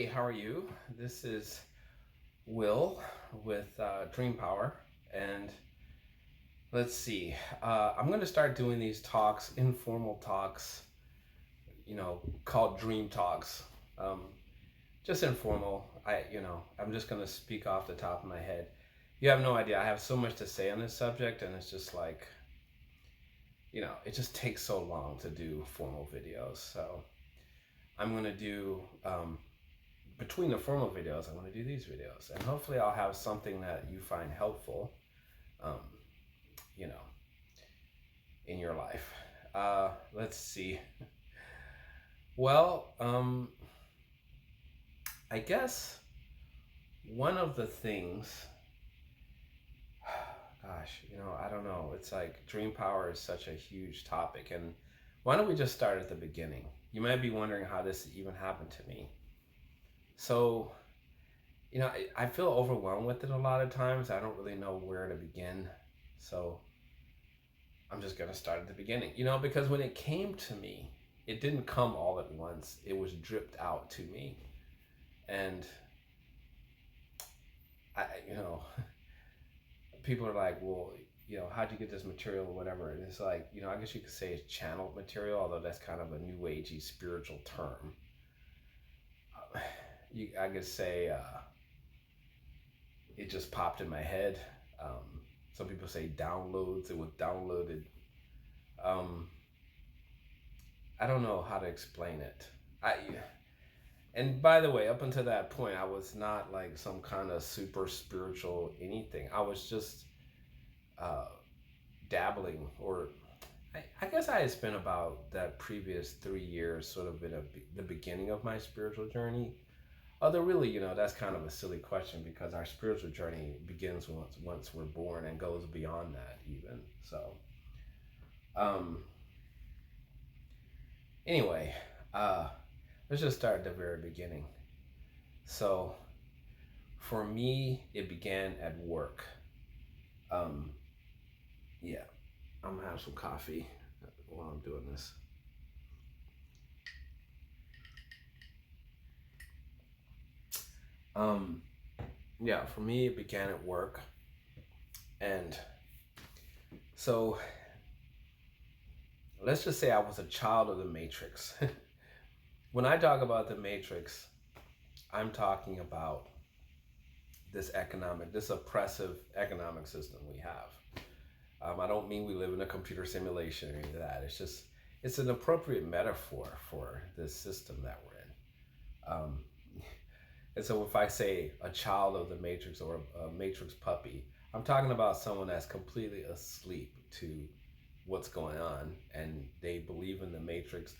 how are you? This is Will with Dream Power, and let's see. I'm going to start doing these talks, informal talks, called Dream Talks. Um, just informal. I'm just going to speak off the top of my head. You have no idea. I have so much to say on this subject, and it's just like, it just takes so long to do formal videos. So I'm going to do between the formal videos, I'm going to do these videos, and hopefully I'll have something that you find helpful, um, you know, in your life. Let's see. Well, I guess one of the things, gosh, I don't know. It's like dream power is such a huge topic, and why don't we just start at the beginning? You might be wondering how this even happened to me. So, I feel overwhelmed with it a lot of times. I don't really know where to begin. So I'm just going to start at the beginning, because when it came to me, it didn't come all at once. It was dripped out to me. And people are like, well, how'd you get this material or whatever? And it's like, I guess you could say it's channeled material, although that's kind of a new agey spiritual term. I could say it just popped in my head. Some people say downloads. It was downloaded. I don't know how to explain it. And by the way, up until that point, I was not like some kind of super spiritual anything. I was just dabbling, or I guess I had spent about that previous 3 years sort of in the beginning of my spiritual journey. Although really, that's kind of a silly question, because our spiritual journey begins once we're born and goes beyond that even. So, anyway, let's just start at the very beginning. So, for me, it began at work. Yeah, I'm gonna have some coffee while I'm doing this. Yeah, for me, it began at work. And so let's just say I was a child of the Matrix. When I talk about the Matrix, I'm talking about this oppressive economic system we have. I don't mean we live in a computer simulation or any of that. It's an appropriate metaphor for this system that we're in. And so if I say a child of the Matrix or a Matrix puppy, I'm talking about someone that's completely asleep to what's going on, and they believe in the Matrix,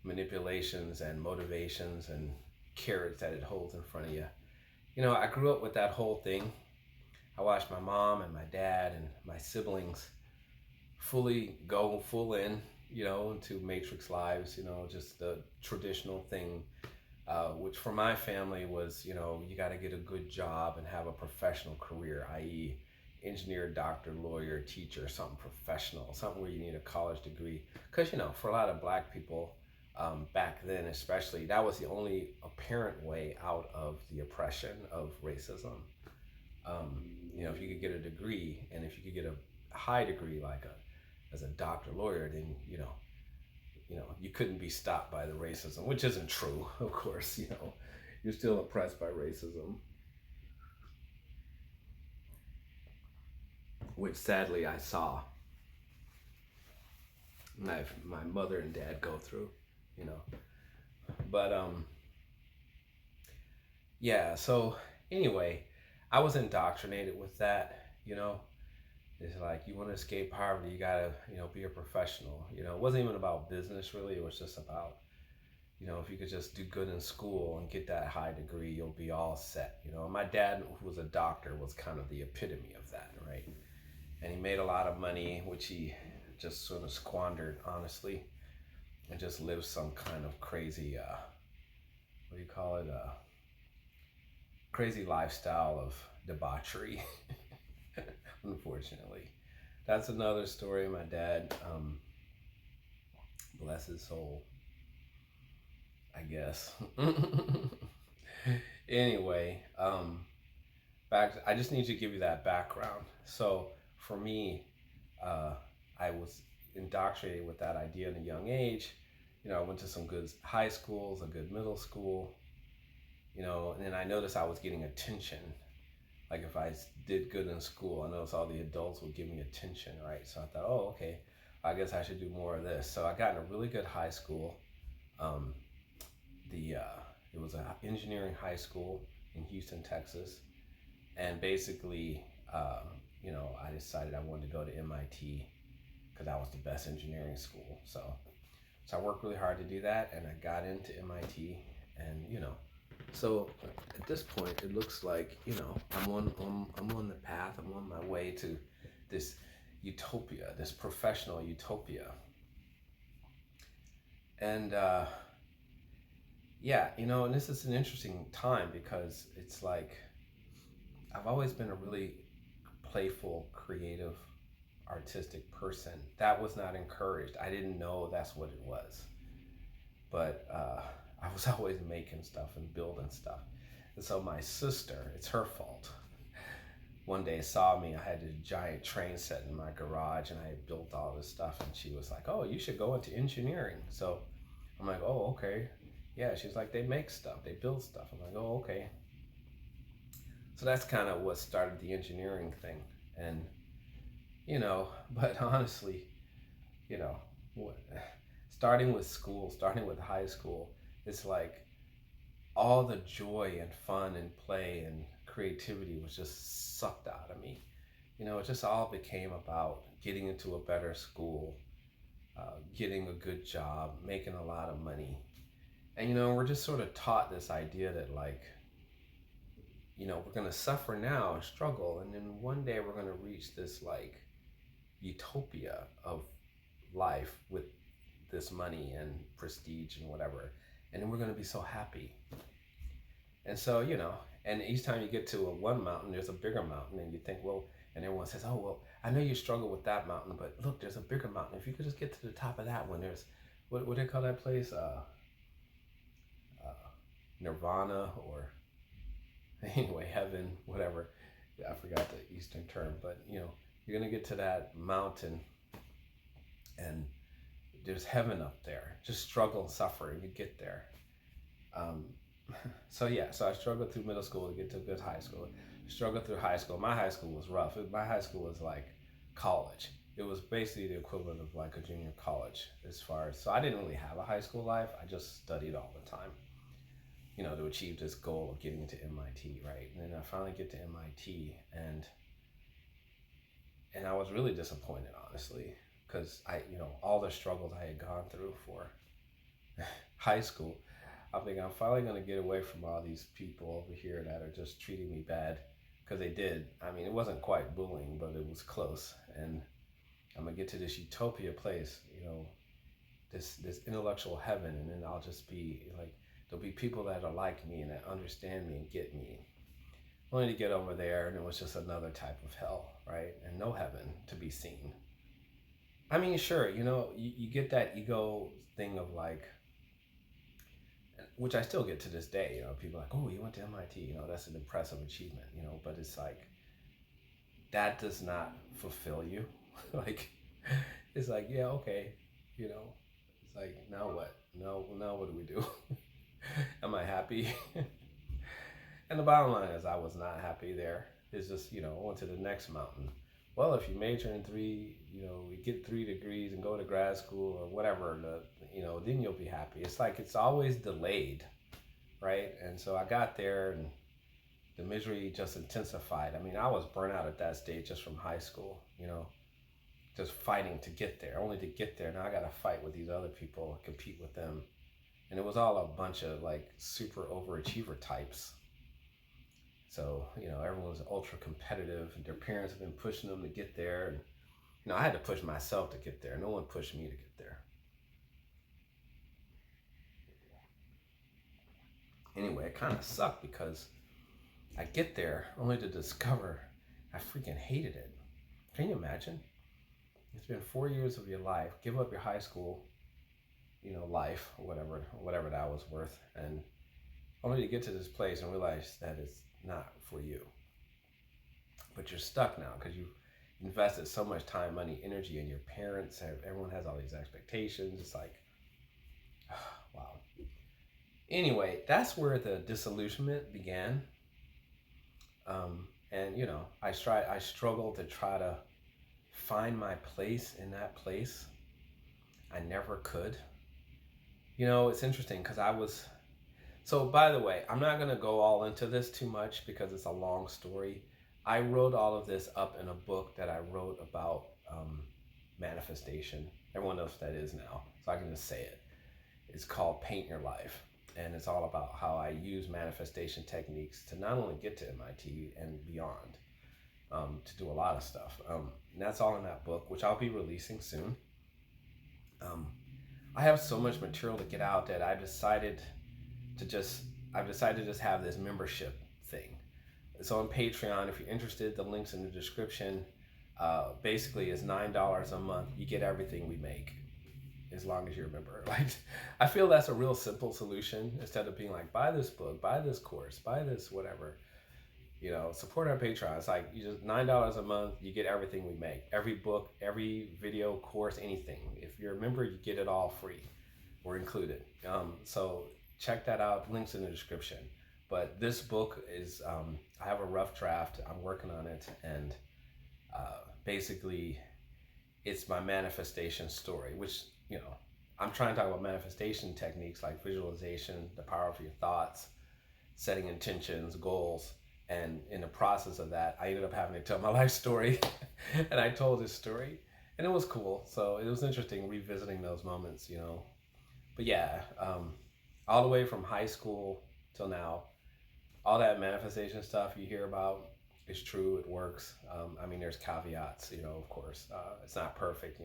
manipulations and motivations and carrots that it holds in front of you. I grew up with that whole thing. I watched my mom and my dad and my siblings fully go full in, into Matrix lives, just the traditional thing, which for my family was, you got to get a good job and have a professional career, i.e. engineer, doctor, lawyer, teacher, something professional, something where you need a college degree. Because, for a lot of black people, back then especially, that was the only apparent way out of the oppression of racism. If you could get a degree, and if you could get a high degree as a doctor, lawyer, then you couldn't be stopped by the racism, which isn't true, of course. You're still oppressed by racism, which sadly I saw my mother and dad go through, but yeah. So anyway, I was indoctrinated with that. It's like, you want to escape poverty, you gotta, be a professional. It wasn't even about business really. It was just about, if you could just do good in school and get that high degree, you'll be all set. My dad, who was a doctor, was kind of the epitome of that, right? And he made a lot of money, which he just sort of squandered, honestly, and just lived some kind of crazy, what do you call it? Crazy lifestyle of debauchery. Unfortunately, that's another story. My dad, bless his soul. I guess. Anyway, back. I just need to give you that background. So for me, uh, I was indoctrinated with that idea at a young age. I went to some good high schools, a good middle school, and then I noticed I was getting attention. Like if I did good in school, I noticed all the adults would give me attention, right? So I thought, oh, okay, I guess I should do more of this. So I got in a really good high school. Um, the It was an engineering high school in Houston, Texas, and basically, I decided I wanted to go to MIT because that was the best engineering school. So I worked really hard to do that, and I got into MIT, and so at this point, it looks like I'm on the path. I'm on my way to this utopia, this professional utopia, and yeah, and this is an interesting time because it's like I've always been a really playful, creative, artistic person. That was not encouraged. I didn't know that's what it was, but I was always making stuff and building stuff. And so my sister, it's her fault. One day saw me. I had this giant train set in my garage, and I had built all this stuff. And she was like, "Oh, you should go into engineering." So I'm like, "Oh, okay." Yeah, she's like, "They make stuff, they build stuff." I'm like, "Oh, okay." So that's kind of what started the engineering thing, and but honestly, you know, starting with school, starting with high school, it's like all the joy and fun and play and creativity was just sucked out of me. It just all became about getting into a better school, getting a good job, making a lot of money. And we're just sort of taught this idea that like, we're going to suffer now and struggle, and then one day we're going to reach this like utopia of life with this money and prestige and whatever, and then we're going to be so happy. And so and each time you get to one mountain, there's a bigger mountain, and you think, well, and everyone says, oh, well, I know you struggle with that mountain, but look, there's a bigger mountain. If you could just get to the top of that one, there's what do they call that place, uh, Nirvana, or anyway, heaven, whatever. I forgot the Eastern term, but you're gonna get to that mountain, and there's heaven up there. Just struggle and suffer, and you get there. Um, so yeah, so I struggled through middle school to get to a good high school. Struggled through high school. My high school was rough. My high school was like college. It was basically the equivalent of like a junior college as far as. So I didn't really have a high school life. I just studied all the time, to achieve this goal of getting into MIT, right? And then I finally get to MIT, and I was really disappointed, honestly, because all the struggles I had gone through for high school. I'm thinking I'm finally gonna get away from all these people over here that are just treating me bad, because they did. I mean, it wasn't quite bullying, but it was close, and I'm gonna get to this utopia place, this intellectual heaven, and then I'll just be like, there'll be people that are like me and that understand me and get me. Only to get over there, and it was just another type of hell, right? And no heaven to be seen. I mean, sure, you get that ego thing of like, which I still get to this day. People are like, oh, you went to MIT. That's an impressive achievement. But it's like that does not fulfill you. Like, it's like, yeah, okay. It's like, now what? Now what do we do? Am I happy? And the bottom line is, I was not happy there. It's just, I went to the next mountain. Well, if you major in three, you get 3 degrees and go to grad school or whatever, then you'll be happy. It's like it's always delayed, right? And so I got there, and the misery just intensified. I mean, I was burnt out at that stage just from high school, just fighting to get there, only to get there. Now I got to fight with these other people, compete with them. And it was all a bunch of like super overachiever types. So, everyone's ultra competitive, and their parents have been pushing them to get there. And, I had to push myself to get there. No one pushed me to get there. Anyway, it kind of sucked because I get there only to discover I freaking hated it. Can you imagine? It's been 4 years of your life. Give up your high school, life, or whatever that was worth, and only to get to this place and realize that it's not for you. But you're stuck now because you invested so much time, money, energy, and your parents have, everyone has all these expectations. It's like, wow. Anyway, that's where the disillusionment began. And I struggled to try to find my place in that place. I never could. It's interesting because I was. So, by the way, I'm not going to go all into this too much because it's a long story. I wrote all of this up in a book that I wrote about manifestation. Everyone knows what that is now, so I can just say it. It's called Paint Your Life. And it's all about how I use manifestation techniques to not only get to MIT and beyond, to do a lot of stuff. And that's all in that book, which I'll be releasing soon. I have so much material to get out that I've decided to just have this membership thing. So on Patreon, if you're interested, the link's in the description. Basically, it's $9 a month. You get everything we make, as long as you're a member. Like, I feel that's a real simple solution instead of being like, buy this book, buy this course, buy this whatever. Support our Patreon. It's like you just $9 a month. You get everything we make, every book, every video course, anything. If you're a member, you get it all free. We're included. So check that out. Links in the description. But this book is, I have a rough draft. I'm working on it, and basically, it's my manifestation story, which, I'm trying to talk about manifestation techniques like visualization, the power of your thoughts, setting intentions, goals. And in the process of that, I ended up having to tell my life story. And I told this story, and it was cool. So it was interesting revisiting those moments, But yeah, all the way from high school till now, all that manifestation stuff you hear about is true. It works. There's caveats, of course. It's not perfect,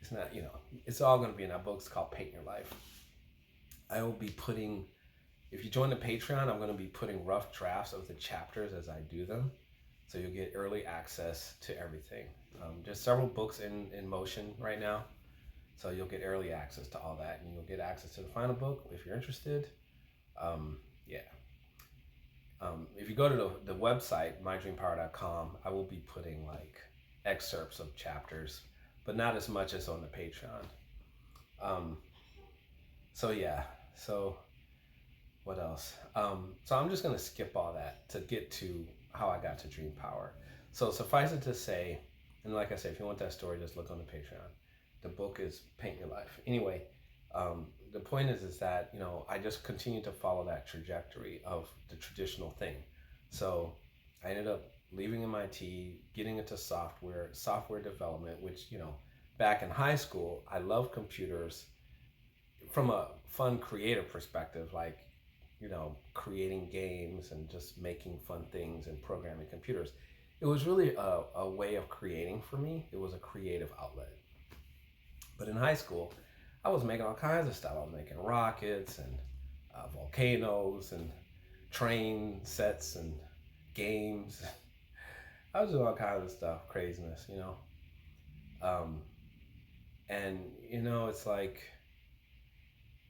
it's not, it's all going to be in that book. It's called Paint Your Life. I will be putting, if you join the Patreon, I'm going to be putting rough drafts of the chapters as I do them. So you'll get early access to everything. There's several books in motion right now. So you'll get early access to all that, and you'll get access to the final book if you're interested. Yeah. If you go to the website, mydreampower.com, I will be putting like excerpts of chapters, but not as much as on the Patreon. So yeah, so what else? So I'm just going to skip all that to get to how I got to Dream Power. So suffice it to say, and like I said, if you want that story, just look on the Patreon. The book is Paint Your Life. Anyway, the point is that, I just continue to follow that trajectory of the traditional thing. So I ended up leaving MIT, getting into software development, which, back in high school, I loved computers from a fun creative perspective, like, creating games and just making fun things and programming computers. It was really a way of creating for me. It was a creative outlet. But in high school, I was making all kinds of stuff. I was making rockets and volcanoes and train sets and games. I was doing all kinds of stuff, craziness, And, it's like,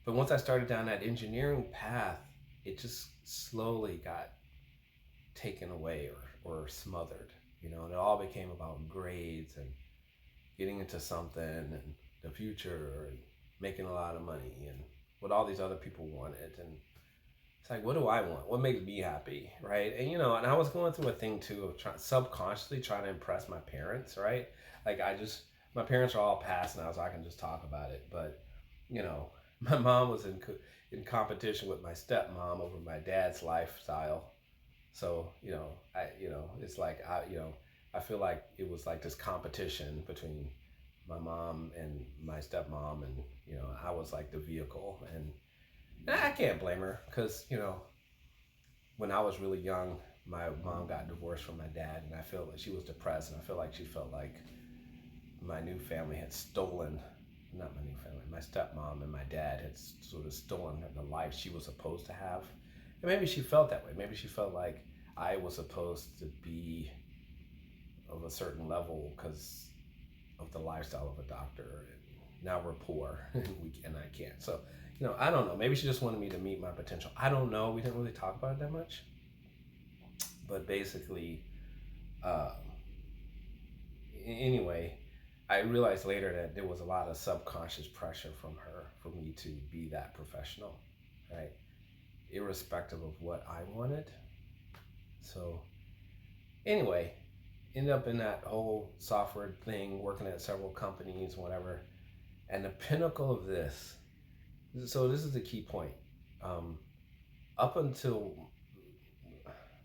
but once I started down that engineering path, it just slowly got taken away or smothered, and it all became about grades and getting into something and the future and making a lot of money and what all these other people wanted. And it's like, what do I want? What makes me happy, right? And, and I was going through a thing too of subconsciously trying to impress my parents, right? Like my parents are all passed now, so I can just talk about it. But, my mom was in competition with my stepmom over my dad's lifestyle. So, it's like, I feel like it was like this competition between my mom and my stepmom, and, I was like the vehicle. And I can't blame her because, when I was really young, my mom got divorced from my dad, and I feel like she was depressed, and I feel like she felt like my new family had stolen, not my new family, my stepmom and my dad had sort of stolen the life she was supposed to have. And maybe she felt that way. Maybe she felt like I was supposed to be of a certain level because of the lifestyle of a doctor and, now we're poor and I can't. So, I don't know. Maybe she just wanted me to meet my potential. I don't know. We didn't really talk about it that much. But basically, uh, anyway, I realized later that there was a lot of subconscious pressure from her for me to be that professional, right? Irrespective of what I wanted. So, anyway, ended up in that whole software thing, working at several companies, whatever. And the pinnacle of this, so this is the key point. Um, Up until,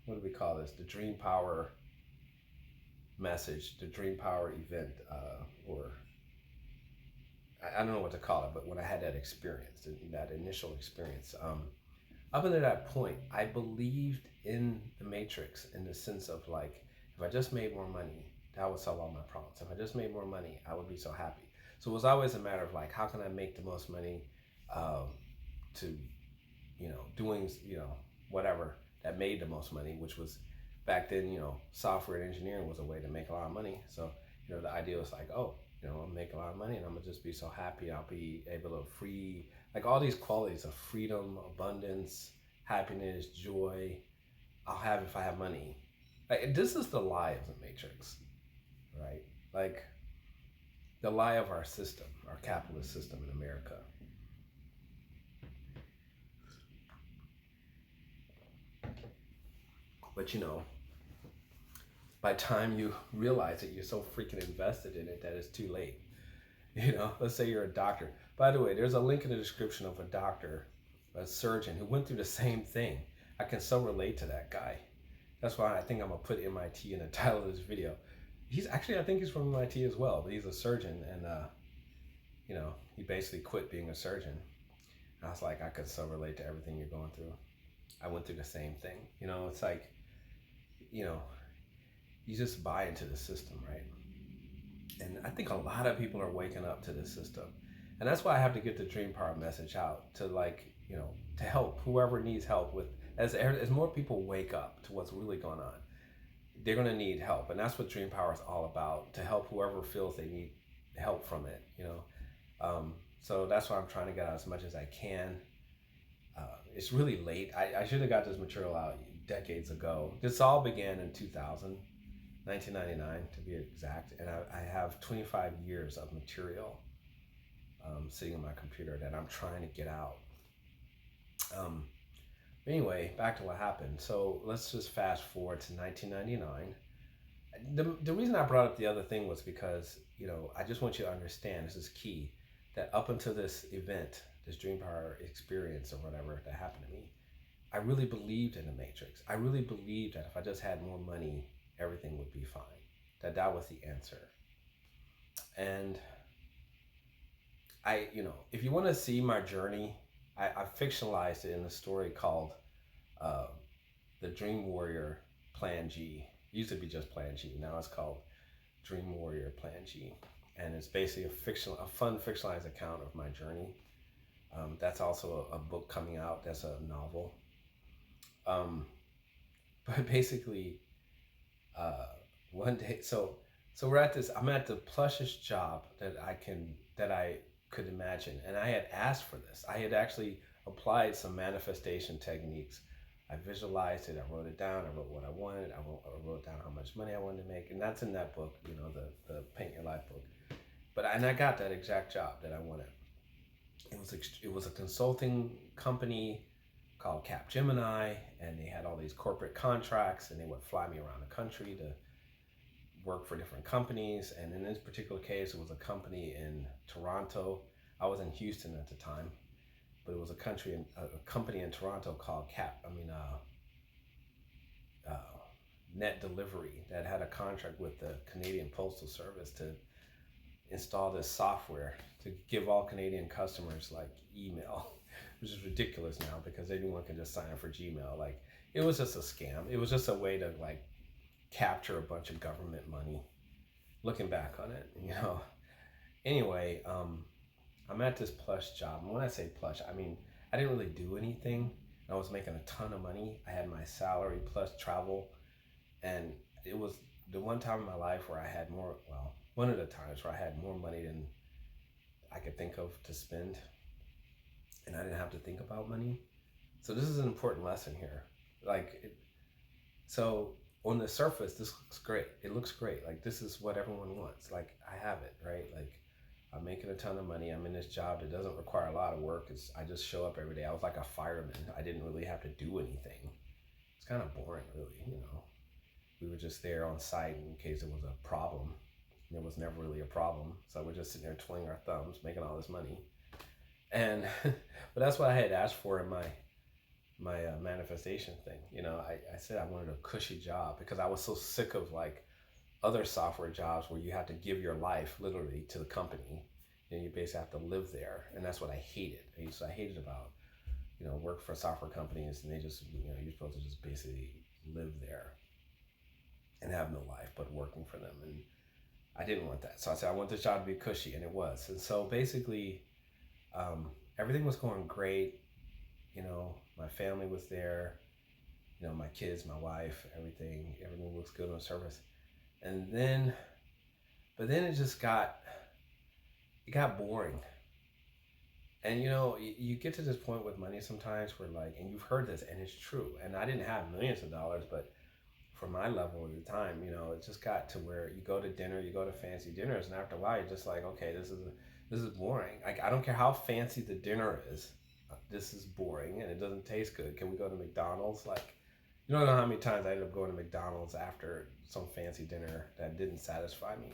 what do we call this? The Dream Power message, the Dream Power event, or I don't know what to call it, but when I had that experience, that initial experience, up until that point, I believed in the matrix in the sense of like, if I just made more money, that would solve all my problems. If I just made more money, I would be so happy. So it was always a matter of like, how can I make the most money to, doing, whatever that made the most money, which was back then, software and engineering was a way to make a lot of money. So, the idea was like, oh, I'll make a lot of money and I'm gonna just be so happy. I'll be able to free, like all these qualities of freedom, abundance, happiness, joy, I'll have if I have money. Like, this is the lie of the matrix, right? Like the lie of our system, our capitalist system in America. But by the time you realize that you're so freaking invested in it that it's too late. Let's say you're a doctor. By the way, there's a link in the description of a doctor, a surgeon who went through the same thing. I can so relate to that guy. That's why I think I'm gonna put MIT in the title of this video. He's actually, I think he's from MIT as well, but he's a surgeon, and he basically quit being a surgeon. And I was like, I could so relate to everything you're going through. I went through the same thing. It's like, you just buy into the system, right? And I think a lot of people are waking up to this system. And that's why I have to get the Dream Power message out to to help whoever needs help with, as more people wake up to what's really going on, they're going to need help. And that's what Dream Power is all about, to help whoever feels they need help from it, so that's why I'm trying to get out as much as I can. It's really late. I should have got this material out decades ago. This all began in 2000. 1999 to be exact, and I have 25 years of material sitting on my computer that I'm trying to get out. Anyway, back to what happened. So let's just fast forward to 1999. The reason I brought up the other thing was because, I just want you to understand, this is key, that up until this event, this Dream Power experience or whatever that happened to me, I really believed in the matrix. I really believed that if I just had more money, everything would be fine. That was the answer. And if you want to see my journey, I fictionalized it in a story called The Dream Warrior Plan G. It used to be just Plan G. Now it's called Dream Warrior Plan G. And it's basically a fun fictionalized account of my journey. That's also a book coming out. That's a novel. But basically, one day, so we're at this. I'm at the plushest job that I could imagine, and I had asked for this. I had actually applied some manifestation techniques. I visualized it. I wrote it down. I wrote what I wanted. I wrote down how much money I wanted to make, and that's in that book. The Paint Your Life book. But I got that exact job that I wanted. It was a consulting company called Capgemini, and they had all these corporate contracts, and they would fly me around the country to work for different companies. And in this particular case, it was a company in Toronto. I was in Houston at the time, but it was a company in Toronto called Net Delivery, that had a contract with the Canadian Postal Service to install this software to give all Canadian customers like email, which is ridiculous now because anyone can just sign up for Gmail. Like, it was just a scam. It was just a way to like capture a bunch of government money. Looking back on it, Anyway, I'm at this plush job. And when I say plush, I mean, I didn't really do anything. I was making a ton of money. I had my salary plus travel. And it was the one time in my life where I had one of the times where I had more money than I could think of to spend, and I didn't have to think about money. So this is an important lesson here. So on the surface, this looks great. It looks great. Like this is what everyone wants. Like I have it, right? Like I'm making a ton of money. I'm in this job that doesn't require a lot of work. I just show up every day. I was like a fireman. I didn't really have to do anything. It's kind of boring, really. We were just there on site in case there was a problem. There was never really a problem. So we're just sitting there twiddling our thumbs, making all this money. And, but that's what I had asked for in my manifestation thing. I said I wanted a cushy job because I was so sick of like other software jobs where you have to give your life literally to the company and you basically have to live there. And that's what I hated. I hated about, work for software companies and they just, you're supposed to just basically live there and have no life but working for them. And I didn't want that. So I said, I want this job to be cushy, and it was. And so basically, everything was going great. My family was there, my kids, my wife, everything was good on service. But then it got boring. And you get to this point with money sometimes where like, and you've heard this and it's true. And I didn't have millions of dollars, but for my level at the time, it just got to where you go to dinner, you go to fancy dinners, and after a while you're just like, okay, this is boring. Like I don't care how fancy the dinner is, this is boring and it doesn't taste good. Can we go to McDonald's? Like, you don't know how many times I ended up going to McDonald's after some fancy dinner that didn't satisfy me,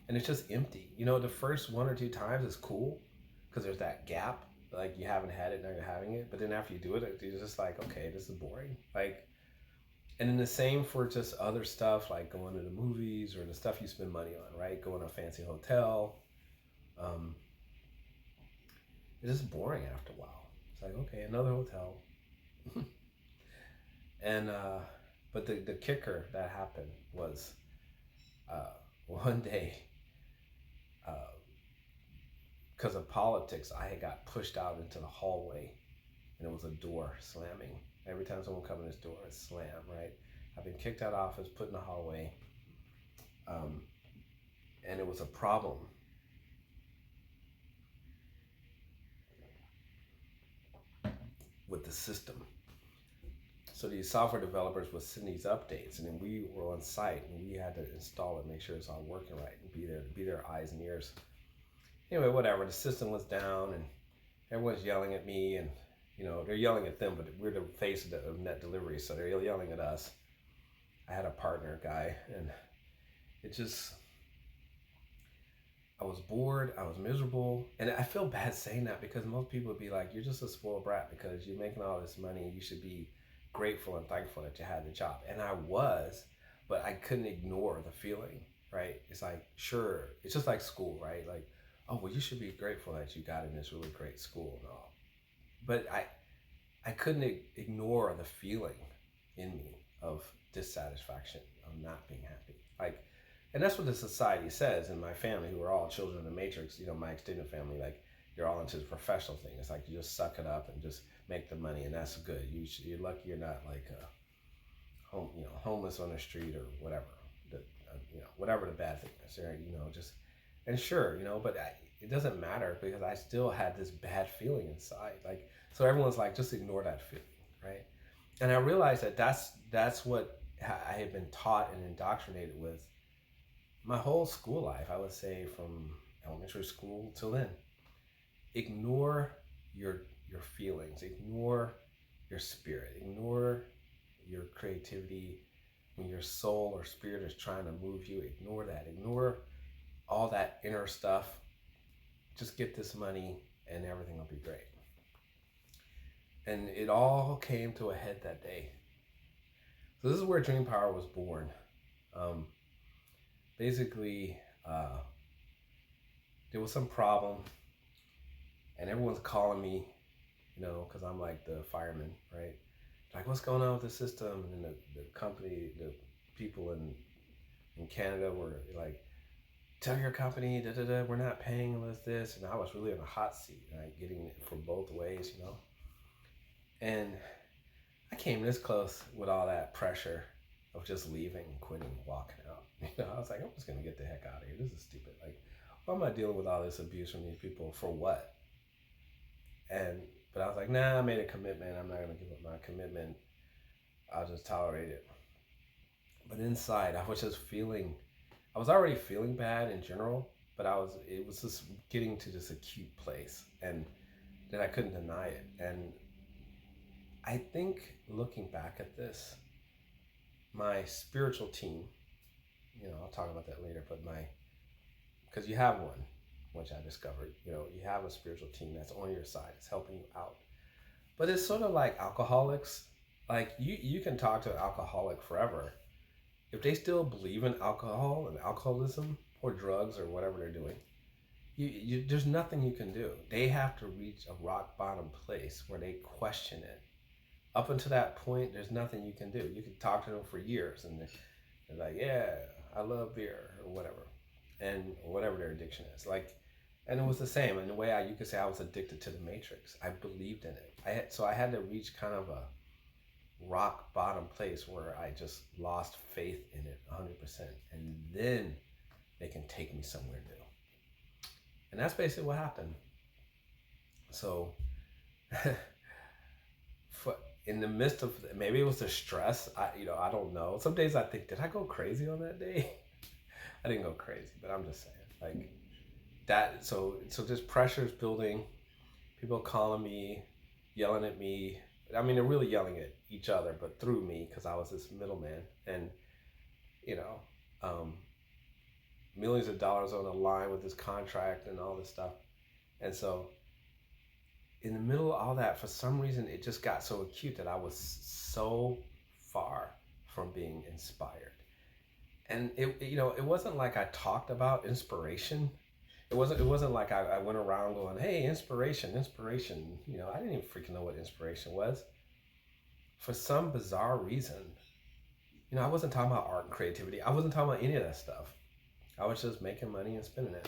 and it's just empty. The first one or two times is cool because there's that gap, like you haven't had it, now you're having it, but then after you do it, you're just like, okay, this is boring. Like. And then the same for just other stuff like going to the movies or the stuff you spend money on, right? Going to a fancy hotel. It's just boring after a while. It's like, okay, another hotel. And but the kicker that happened was one day, because of politics, I had got pushed out into the hallway, and it was a door slamming. Every time someone comes in this door, it's slam, right? I've been kicked out of office, put in the hallway, and it was a problem. With the system. So these software developers would send these updates, and then we were on site, and we had to install it, make sure it's all working right, and be their eyes and ears. Anyway, whatever, the system was down, and everyone's yelling at me, and they're yelling at them, but we're the face of net delivery, so they're yelling at us. I had a partner guy, and I was bored, I was miserable, and I feel bad saying that because most people would be like, you're just a spoiled brat because you're making all this money, you should be grateful and thankful that you had the job. And I was, but I couldn't ignore the feeling, right? It's like, sure, it's just like school, right? Like, oh, well, you should be grateful that you got in this really great school and all. But I couldn't ignore the feeling in me of dissatisfaction, of not being happy. Like, and that's what the society says in my family, who are all children of the matrix, my extended family, like, you're all into the professional thing. It's like you just suck it up and just make the money, and that's good. You're lucky you're not like homeless on the street or whatever. Whatever the bad thing is, right? And sure, but it doesn't matter because I still had this bad feeling inside. Like, so everyone's like, just ignore that feeling, right? And I realized that that's what I had been taught and indoctrinated with my whole school life. I would say from elementary school till then. Ignore your feelings, ignore your spirit, ignore your creativity. When your soul or spirit is trying to move you, ignore that. Ignore all that inner stuff. Just get this money and everything will be great. And it all came to a head that day. So this is where Dream Power was born. Basically, there was some problem, and everyone's calling me, because I'm like the fireman, right? Like, what's going on with the system? And then the company, the people in Canada were like, tell your company, we're not paying us this. And I was really in a hot seat, right? Getting it from both ways, And I came this close with all that pressure of just leaving, quitting, walking out. I was like, I'm just going to get the heck out of here. This is stupid. Like, why am I dealing with all this abuse from these people for what? And but I was like, nah, I made a commitment. I'm not gonna give up my commitment. I'll just tolerate it. But inside, I was just feeling. I was already feeling bad in general, but it was just getting to this acute place, and then I couldn't deny it. And I think looking back at this, my spiritual team, I'll talk about that later, but because you have one, which I discovered, you have a spiritual team that's on your side, it's helping you out. But it's sort of like alcoholics. Like you can talk to an alcoholic forever. If they still believe in alcohol and alcoholism or drugs or whatever they're doing, there's nothing you can do. They have to reach a rock bottom place where they question it. Up until that point, there's nothing you can do. You can talk to them for years and they're like, yeah, I love beer or whatever, and whatever their addiction is. Like, and it was the same in the way you could say I was addicted to the Matrix. I believed in it. So I had to reach kind of a rock bottom place where I just lost faith in it 100%, and then they can take me somewhere new. And that's basically what happened. So in the midst of, maybe it was the stress, I don't know. Some days I think, did I go crazy on that day? I didn't go crazy, but I'm just saying, like that. So this pressure is building. People calling me, yelling at me. I mean, they're really yelling at each other, but through me, because I was this middleman, and millions of dollars on the line with this contract and all this stuff. And so in the middle of all that, for some reason, it just got so acute that I was so far from being inspired. And it wasn't like I talked about inspiration. It wasn't like I went around going, hey, inspiration. I didn't even freaking know what inspiration was. For some bizarre reason, I wasn't talking about art and creativity. I wasn't talking about any of that stuff. I was just making money and spending it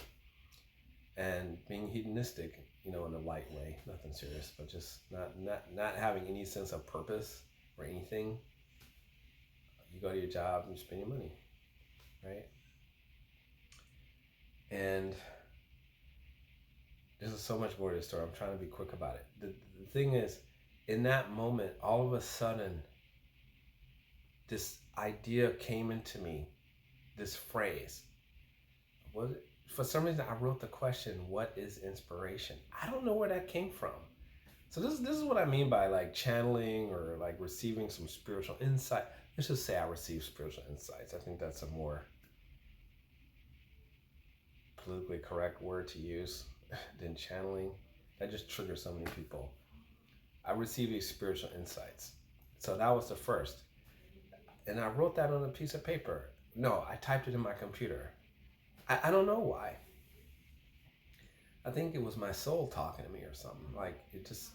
and being hedonistic, in a light way, nothing serious, but just not having any sense of purpose or anything. You go to your job and you spend your money, right? And there's so much more to this story. I'm trying to be quick about it. The thing is, in that moment, all of a sudden, this idea came into me, this phrase. For some reason, I wrote the question, what is inspiration? I don't know where that came from. So this is what I mean by like channeling or like receiving some spiritual insight. Let's just say I received spiritual insights. I think that's a more politically correct word to use than channeling. That just triggers so many people. I received these spiritual insights. So that was the first. And I wrote that on a piece of paper. No, I typed it in my computer. I don't know why. I think it was my soul talking to me or something. Like it just,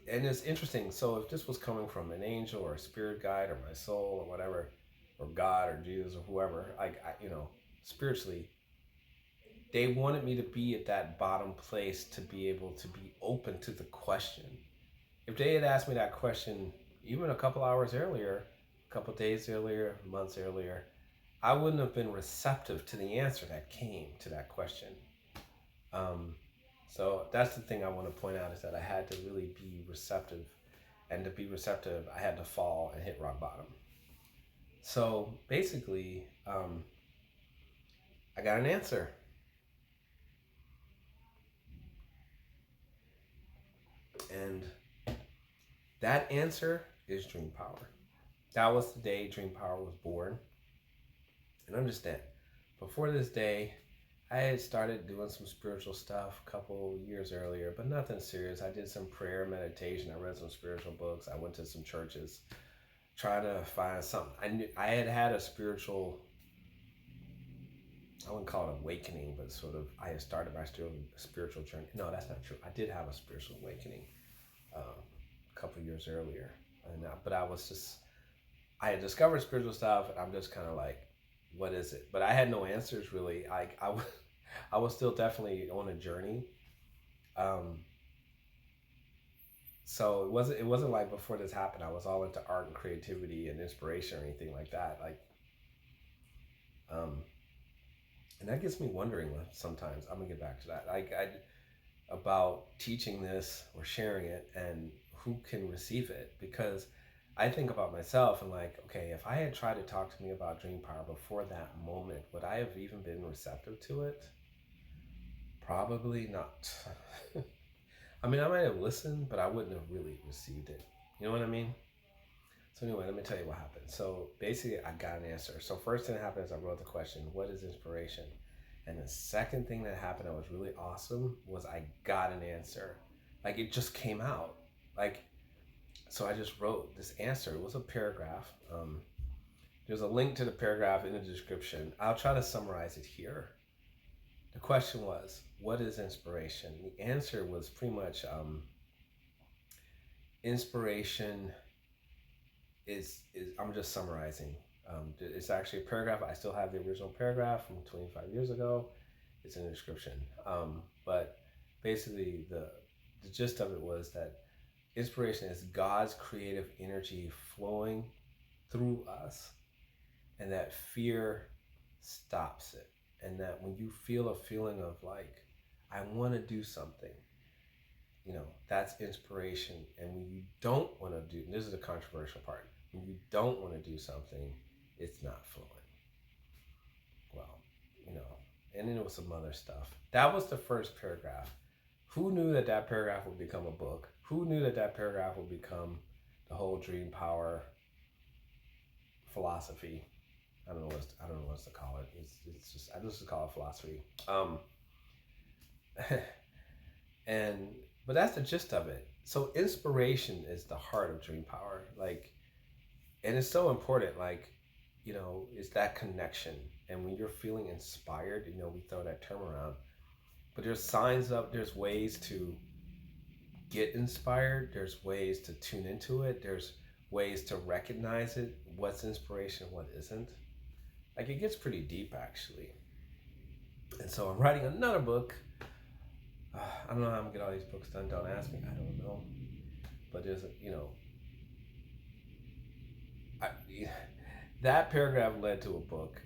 and it's interesting. So if this was coming from an angel or a spirit guide or my soul or whatever, or God or Jesus or whoever, spiritually, they wanted me to be at that bottom place to be able to be open to the question. If they had asked me that question even a couple hours earlier, a couple days earlier, months earlier, I wouldn't have been receptive to the answer that came to that question. So that's the thing I want to point out, is that I had to really be receptive. And to be receptive, I had to fall and hit rock bottom. So basically, I got an answer. And that answer is Dream Power. That was the day Dream Power was born. And understand, before this day, I had started doing some spiritual stuff a couple years earlier, but nothing serious. I did some prayer, meditation. I read some spiritual books. I went to some churches, trying to find something. I had a spiritual, I wouldn't call it awakening, but sort of, I had started my spiritual journey. No, that's not true. I did have a spiritual awakening a couple years earlier. But I had discovered spiritual stuff, and I'm just kind of like, what is it? But I had no answers really. I was still definitely on a journey. So it wasn't like before this happened, I was all into art and creativity and inspiration or anything like that. Like, And that gets me wondering sometimes. I'm gonna get back to that. About teaching this or sharing it and who can receive it, because I think about myself and like, okay, if I had tried to talk to me about dream power before that moment, would I have even been receptive to it? Probably not. I mean, I might have listened, but I wouldn't have really received it. You know what I mean? So anyway, let me tell you what happened. So basically, I got an answer. So first thing that happened is I wrote the question, "What is inspiration?" And the second thing that happened that was really awesome was I got an answer. Like it just came out. Like so, I just wrote this answer. It was a paragraph. There's a link to the paragraph in the description. I'll try to summarize it here. The question was, "What is inspiration?" The answer was pretty much inspiration is I'm just summarizing. It's actually a paragraph. I still have the original paragraph from 25 years ago. It's in the description. But basically, the gist of it was that inspiration is God's creative energy flowing through us, and that fear stops it. And that when you feel a feeling of like, I want to do something, that's inspiration. And when you don't want to do, and this is the controversial part, when you don't want to do something, it's not flowing. Well, you know, and then there was some other stuff. That was the first paragraph. Who knew that that paragraph would become a book? Who knew that that paragraph would become the whole dream power philosophy? I don't know what to call it. It's just I just call it philosophy. And but that's the gist of it. So inspiration is the heart of dream power. Like, and it's so important. Like, it's that connection. And when you're feeling inspired, we throw that term around. But there's ways to get inspired. There's ways to tune into it. There's ways to recognize it. What's inspiration? What isn't? Like it gets pretty deep actually. And so I'm writing another book. I don't know how I'm gonna get all these books done. Don't ask me. I don't know. But I, that paragraph led to a book.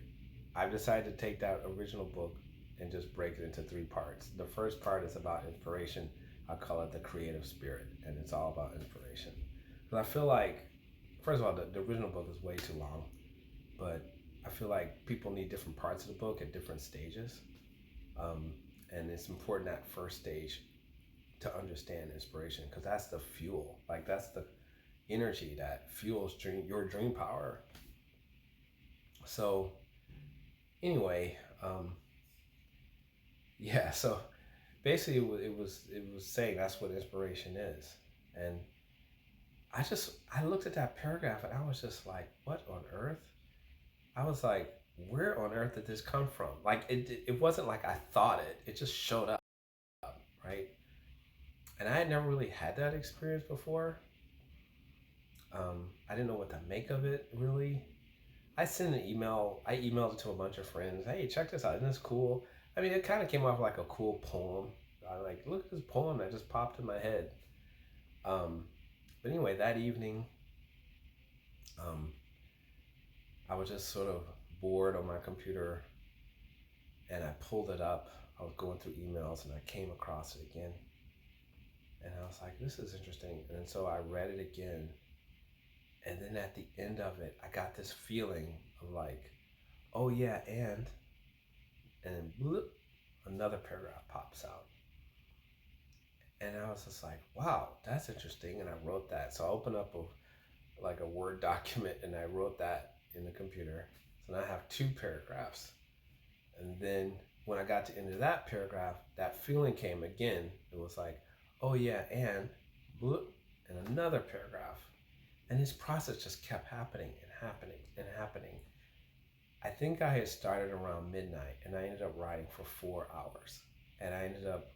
I've decided to take that original book and just break it into three parts. The first part is about inspiration. I call it the creative spirit, and it's all about inspiration. Because I feel like, first of all, the original book is way too long, but I feel like people need different parts of the book at different stages. Um, and it's important that first stage to understand inspiration, because that's the fuel. Like that's the energy that fuels your dream power. So anyway, yeah. So basically, it was saying that's what inspiration is, and I looked at that paragraph and I was just like, what on earth? I was like, where on earth did this come from? Like it wasn't like I thought it. It just showed up, right? And I had never really had that experience before. I didn't know what to make of it really. I sent an email. I emailed it to a bunch of friends. Hey, check this out. Isn't this cool? I mean, it kind of came off like a cool poem. I like look at this poem that just popped in my head. Um, but anyway, that evening, um, I was just sort of bored on my computer, and I pulled it up. I was going through emails, and I came across it again, and I was like, "This is interesting." And so I read it again, and then at the end of it, I got this feeling of like, "Oh yeah," and bloop, another paragraph pops out. And I was just like, wow, that's interesting. And I wrote that. So I opened up like a Word document and I wrote that in the computer. So now I have two paragraphs. And then when I got to the end of that paragraph, that feeling came again. It was like, oh yeah, and bloop, and another paragraph. And this process just kept happening and happening and happening. I think I had started around midnight and I ended up writing for 4 hours. And I ended up,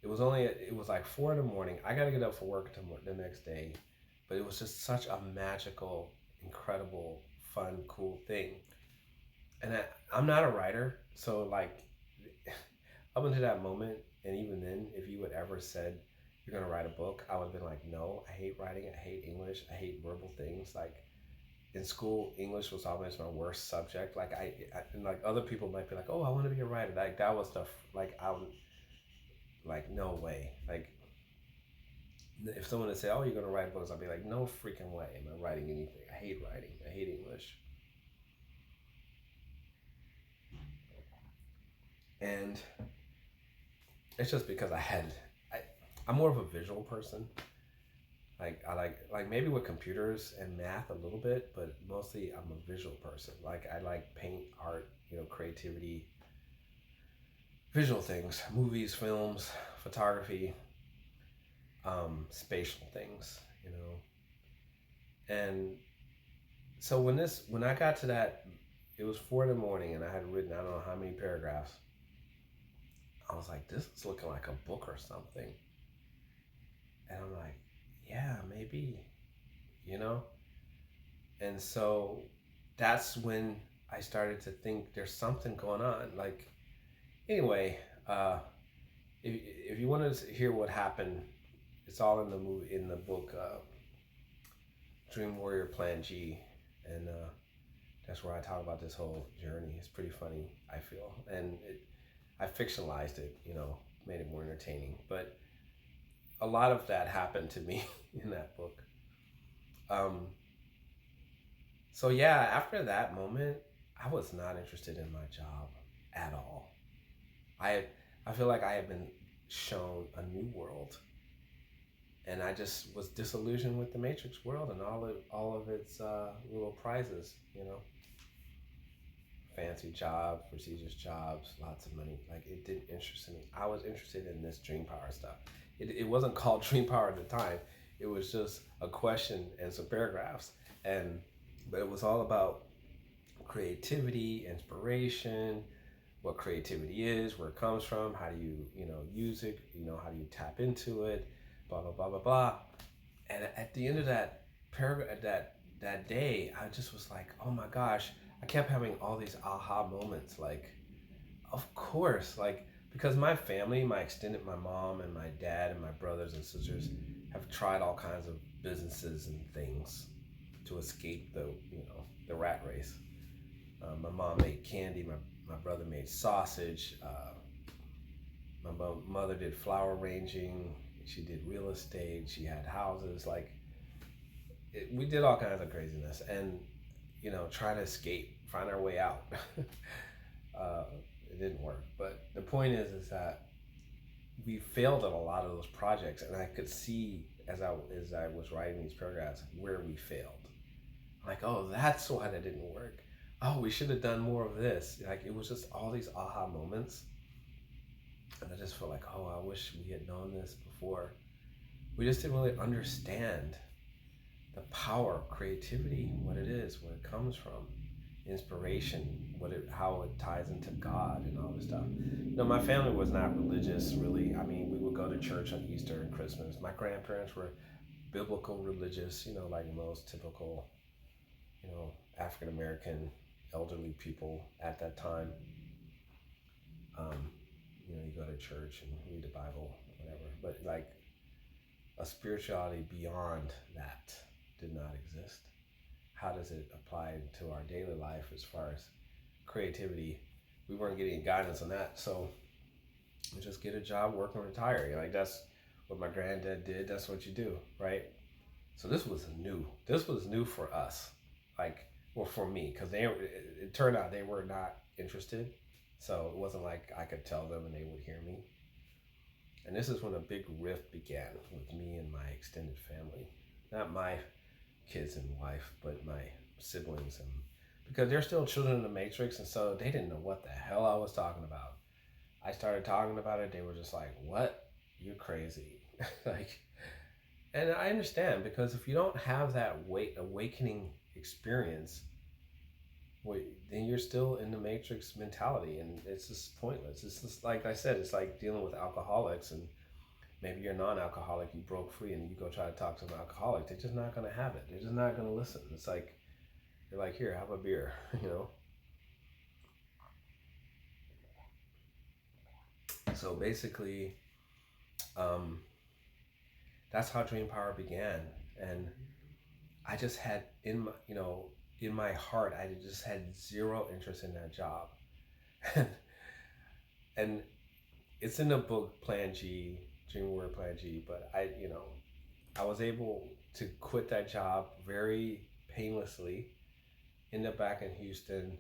it was like 4 in the morning. I got to get up for work the next day. But it was just such a magical, incredible, fun, cool thing. And I'm not a writer. So, like, up until that moment, and even then, if you had ever said you're going to write a book, I would have been like, no, I hate writing. I hate English. I hate verbal things. Like, in school, English was always my worst subject. Like and like other people might be like, "Oh, I want to be a writer." Like that was the like I would like no way. Like if someone would say, "Oh, you're gonna write books," I'd be like, "No freaking way am I writing anything. I hate writing. I hate English." And it's just because I I'm more of a visual person. Like I like maybe with computers and math a little bit, but mostly I'm a visual person. Like I like paint, art, creativity, visual things, movies, films, photography, spatial things, And so when I got to that, it was 4 in the morning, and I had written I don't know how many paragraphs. I was like, this is looking like a book or something, and I'm like, yeah, maybe, you know. And so that's when I started to think there's something going on. Like anyway, if you want to hear what happened, it's all in the movie in the book Dream Warrior Plan G, and that's where I talk about this whole journey. It's pretty funny, I feel, and I fictionalized it, made it more entertaining. But a lot of that happened to me in that book. Um, so yeah, after that moment, I was not interested in my job at all. I I feel like I had been shown a new world, and I just was disillusioned with the Matrix world and all of its little prizes. Fancy jobs, prestigious jobs, lots of money. Like it didn't interest me. I was interested in this dream power stuff. It wasn't called dream power at the time. It was just a question and some paragraphs, and but it was all about creativity, inspiration, what creativity is, where it comes from, how do you use it, how do you tap into it, blah blah blah blah blah. And at the end of that paragraph, that day, I just was like, oh my gosh, I kept having all these aha moments. Like, of course, like because my family, my mom and my dad and my brothers and sisters have tried all kinds of businesses and things to escape the rat race. My mom made candy. My brother made sausage. My mother did flower arranging. She did real estate. She had houses. Like we did all kinds of craziness, and try to escape, find our way out. uh, it didn't work. But the point is that we failed at a lot of those projects, and I could see as I was writing these paragraphs where we failed. Like, oh, that's why that didn't work. Oh, we should have done more of this. Like, it was just all these aha moments. And I just felt like, oh, I wish we had known this before. We just didn't really understand the power of creativity, what it is, where it comes from, inspiration, how it ties into God and all this stuff. My family was not religious, really. I mean, we would go to church on Easter and Christmas. My grandparents were biblical religious, like most typical African American elderly people at that time. You go to church and read the Bible, whatever. But like a spirituality beyond that did not exist. How does it apply to our daily life as far as creativity? We weren't getting guidance on that, so we just get a job, work, and retire. Like that's what my granddad did. That's what you do, right? So this was new. This was new for us. Like, well, for me, because it turned out they were not interested. So it wasn't like I could tell them and they would hear me. And this is when a big rift began with me and my extended family. Not my kids and wife, but my siblings. And because they're still children of the Matrix, and so they didn't know what the hell I was talking about. I started talking about it, they were just like, what? You're crazy. Like, and I understand, because if you don't have that awakening experience, then you're still in the Matrix mentality, and it's just pointless. It's just like I said, it's like dealing with alcoholics, and maybe you're non-alcoholic, you broke free, and you go try to talk to an alcoholic. They're just not going to have it. They're just not going to listen. It's like they're like, here, have a beer, So basically, that's how Dream Power began, and I just had in my, in my heart, I just had zero interest in that job. And it's in the book Plan G, Dream Warrior Plan G, but I was able to quit that job very painlessly, end up back in Houston,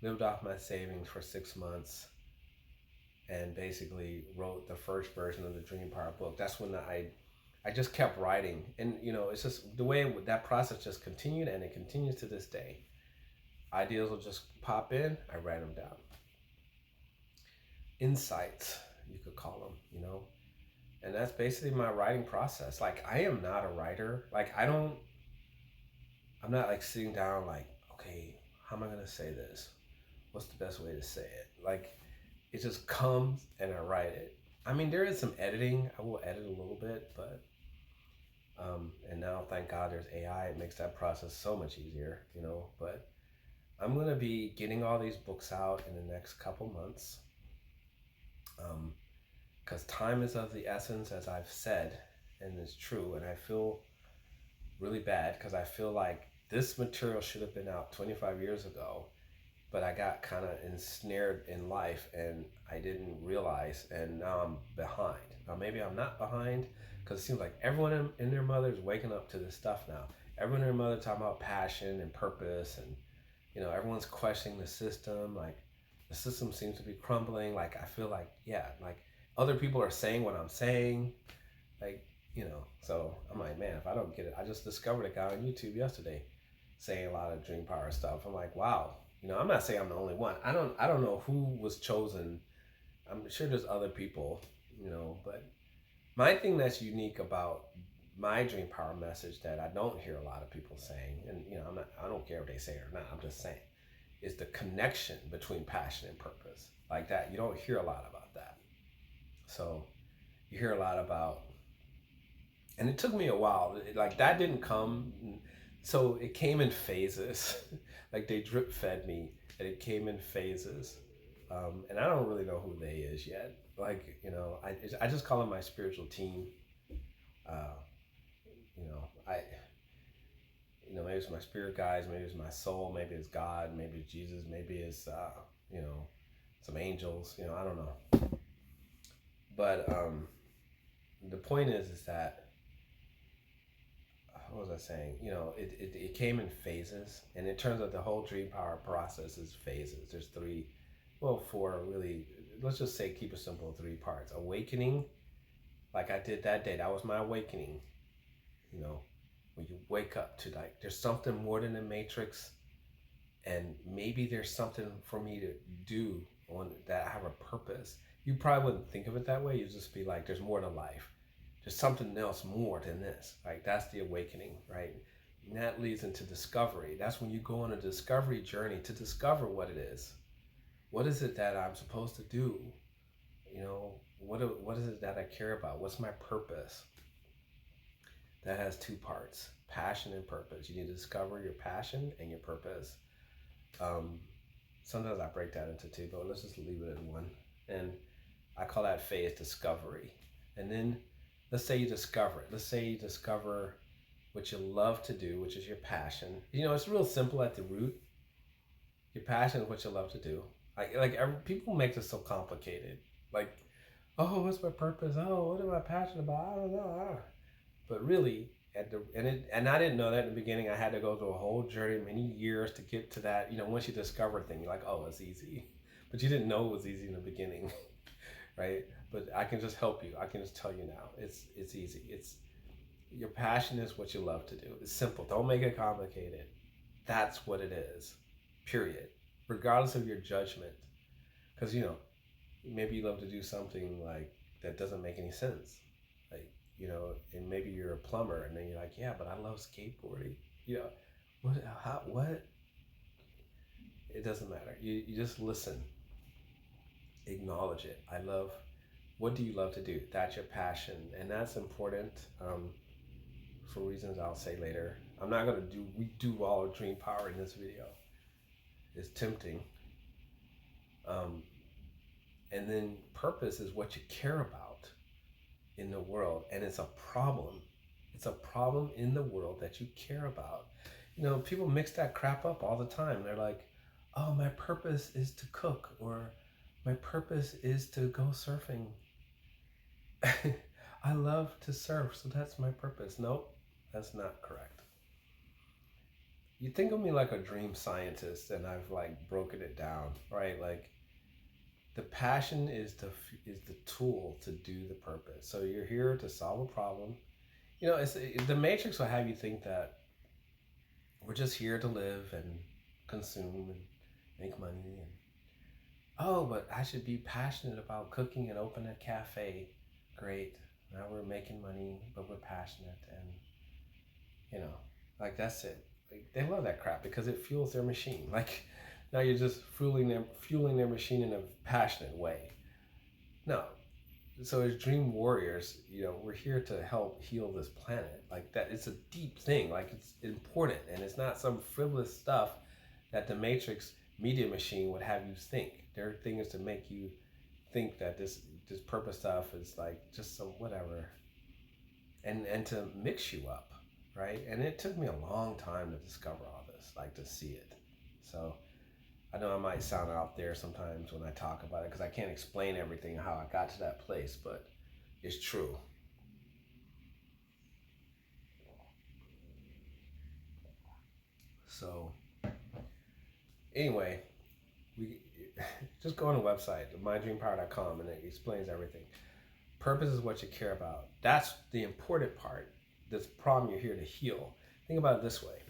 lived off my savings for 6 months, and basically wrote the first version of the Dream Power book. That's when I just kept writing, and it's just the way that process just continued, and it continues to this day. Ideas will just pop in, I write them down. Insights, you could call them, and that's basically my writing process. Like, I am not a writer. Like, I'm not like sitting down like, okay, how am I gonna say this? What's the best way to say it? Like, it just comes and I write it. I mean, there is some editing. I will edit a little bit, but and now thank God there's AI. It makes that process so much easier. But I'm gonna be getting all these books out in the next couple months. Because time is of the essence, as I've said, and it's true. And I feel really bad because I feel like this material should have been out 25 years ago, but I got kind of ensnared in life and I didn't realize, and now I'm behind. Now, maybe I'm not behind because it seems like everyone in their mother is waking up to this stuff now. Everyone in their mother talking about passion and purpose, and everyone's questioning the system. Like, the system seems to be crumbling. Like, I feel like, yeah, like other people are saying what I'm saying. Like, so I'm like, man, if I don't get it, I just discovered a guy on YouTube yesterday saying a lot of Dream Power stuff. I'm like, wow. I'm not saying I'm the only one. I don't know who was chosen. I'm sure there's other people, but my thing that's unique about my Dream Power message that I don't hear a lot of people saying, and I don't care if they say it or not, I'm just saying, is the connection between passion and purpose. Like that, you don't hear a lot about that. So you hear a lot about, and it took me a while. Like, that didn't come, so it came in phases. Like, they drip fed me, and it came in phases. And I don't really know who they is yet. Like, I just call them my spiritual team. I maybe it's my spirit guides, maybe it's my soul, maybe it's God, maybe it's Jesus, maybe it's some angels. I don't know. But the point is that, what was I saying? It came in phases, and it turns out the whole Dream Power process is phases. There's four really. Let's just say, keep it simple, 3 parts. Awakening, like I did that day. That was my awakening. When you wake up to, like, there's something more than the matrix, and maybe there's something for me to do on that. I have a purpose. You probably wouldn't think of it that way. You'd just be like, there's more to life. There's something else more than this. Like, that's the awakening, right? And that leads into discovery. That's when you go on a discovery journey to discover what it is. What is it that I'm supposed to do? What is it that I care about? What's my purpose? That has 2 parts, passion and purpose. You need to discover your passion and your purpose. Sometimes I break that into 2, but let's just leave it in 1. And I call that phase discovery. And then let's say you discover it. Let's say you discover what you love to do, which is your passion. It's real simple at the root. Your passion is what you love to do. People make this so complicated. Like, oh, what's my purpose? Oh, what am I passionate about? I don't know. But really, and I didn't know that in the beginning. I had to go through a whole journey, many years to get to that. Once you discover a thing, you're like, oh, it's easy. But you didn't know it was easy in the beginning, right? But I can just help you. I can just tell you now. It's easy. It's your passion is what you love to do. It's simple. Don't make it complicated. That's what it is. Period. Regardless of your judgment. Because, maybe you love to do something like that doesn't make any sense. Like, and maybe you're a plumber, and then you're like, yeah, but I love skateboarding. What? It doesn't matter. You just listen. Acknowledge it. What do you love to do? That's your passion. And that's important for reasons I'll say later. I'm not going to redo all of Dream Power in this video. It's tempting. And then purpose is what you care about in the world. And it's a problem. It's a problem in the world that you care about. People mix that crap up all the time. They're like, oh, my purpose is to cook, or my purpose is to go surfing. I love to surf, so that's my purpose. Nope, that's not correct. You think of me like a dream scientist, and I've like broken it down, right? Like the passion is the tool to do the purpose. So you're here to solve a problem. The Matrix will have you think that we're just here to live and consume and make money. And oh, but I should be passionate about cooking and open a cafe. Great. Now we're making money, but we're passionate, and you know, like that's it. Like they love that crap because it fuels their machine. Like now you're just fueling their machine in a passionate way. No. So as dream warriors, we're here to help heal this planet. Like that, it's a deep thing. Like it's important, and it's not some frivolous stuff that the Matrix media machine would have you think. Their thing is to make you think that this purpose stuff is like just some whatever, and to mix you up, right? And it took me a long time to discover all this, like to see it. So I know I might sound out there sometimes when I talk about it because I can't explain everything how I got to that place, but it's true. So anyway, we just go on the website, mydreampower.com, and it explains everything. Purpose is what you care about. That's the important part. This problem you're here to heal. Think about it this way.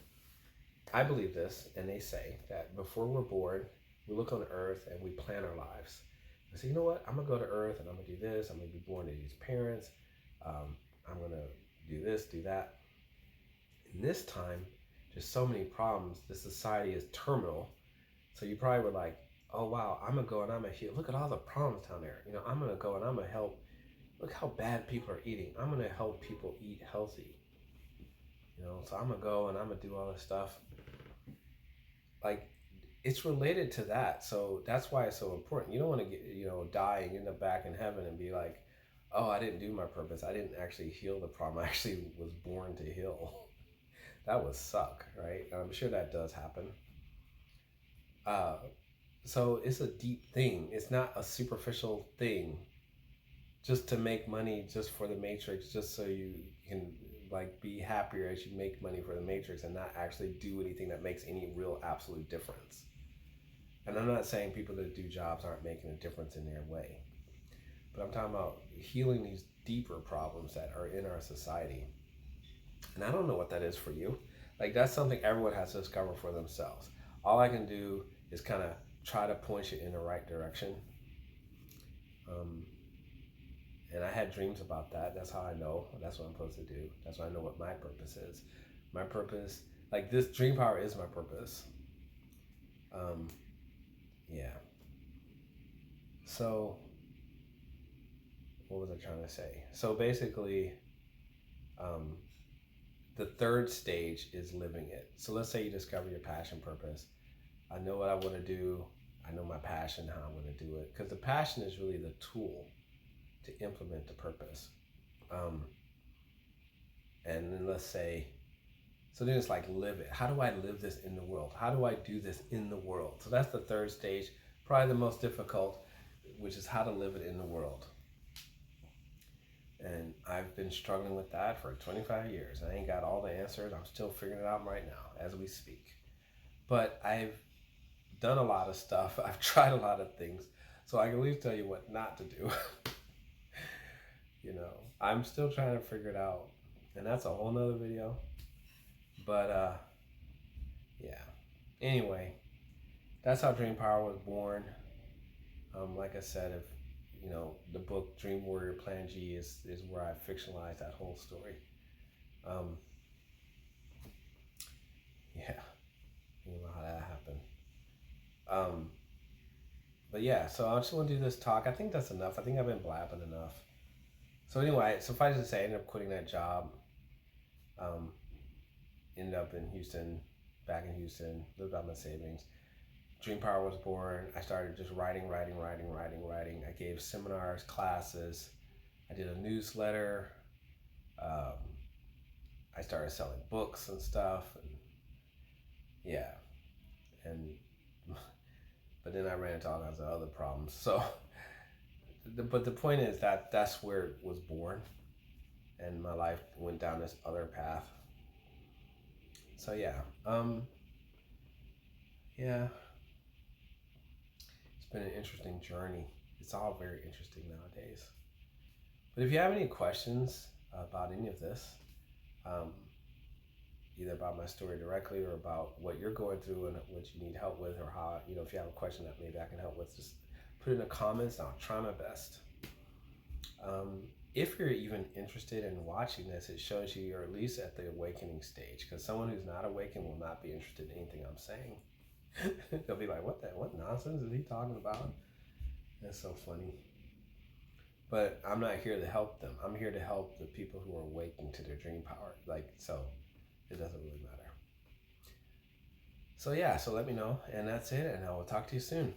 I believe this, and they say that before we're born, we look on Earth and we plan our lives. I say, you know what? I'm gonna go to Earth and I'm gonna do this. I'm gonna be born to these parents. I'm gonna do this, do that. In this time, there's so many problems. The society is terminal. So you probably were like, oh wow, I'm gonna go and I'm gonna heal. Look at all the problems down there. I'm gonna go and I'm gonna help. Look how bad people are eating. I'm gonna help people eat healthy. So I'm gonna go and I'm gonna do all this stuff. Like, it's related to that. So that's why it's so important. You don't want to die and end up back in heaven and be like, oh, I didn't do my purpose. I didn't actually heal the problem. I actually was born to heal. That would suck, right? And I'm sure that does happen. So it's a deep thing. It's not a superficial thing just to make money just for the Matrix, just so you can like be happier as you make money for the Matrix and not actually do anything that makes any real absolute difference. And I'm not saying people that do jobs aren't making a difference in their way, but I'm talking about healing these deeper problems that are in our society. And I don't know what that is for you. Like that's something everyone has to discover for themselves. All I can do is kind of try to point you in the right direction. And I had dreams about that. That's how I know. That's what I'm supposed to do. That's why I know what my purpose is. My purpose, like this dream power is my purpose. Yeah. So, what was I trying to say? So basically, the third stage is living it. So let's say you discover your passion purpose. I know what I want to do. I know my passion, how I'm going to do it. Because the passion is really the tool to implement the purpose. And then let's say, so then it's like live it. How do I live this in the world? How do I do this in the world? So that's the third stage, probably the most difficult, which is how to live it in the world. And I've been struggling with that for 25 years. I ain't got all the answers. I'm still figuring it out right now as we speak. But I've done a lot of stuff. I've tried a lot of things. So I can at least tell you what not to do. I'm still trying to figure it out. And that's a whole nother video. But yeah. Anyway, that's how Dream Power was born. Like I said, if the book Dream Warrior Plan G is where I fictionalized that whole story. Yeah, you know how that happened. But yeah, so I just want to do this talk. I think that's enough. I think I've been blabbing enough. So anyway, suffice to say, I ended up quitting that job. Ended up in Houston, back in Houston, lived out my savings. Dream Power was born. I started just writing. I gave seminars, classes. I did a newsletter. I started selling books and stuff. yeah, and but then I ran into all kinds of other problems. So, but the point is that that's where it was born, and my life went down this other path. So yeah, it's been an interesting journey. It's all very interesting nowadays. But if you have any questions about any of this, um, either about my story directly or about what you're going through and what you need help with, or how, if you have a question that maybe I can help with, just put it in the comments and I'll try my best. Um, if you're even interested in watching this, it shows you're at least at the awakening stage, because someone who's not awakened will not be interested in anything I'm saying. They'll be like, what nonsense is he talking about? That's so funny. But I'm not here to help them. I'm here to help the people who are awakening to their dream power. So it doesn't really matter. So yeah, so let me know. And that's it. And I will talk to you soon.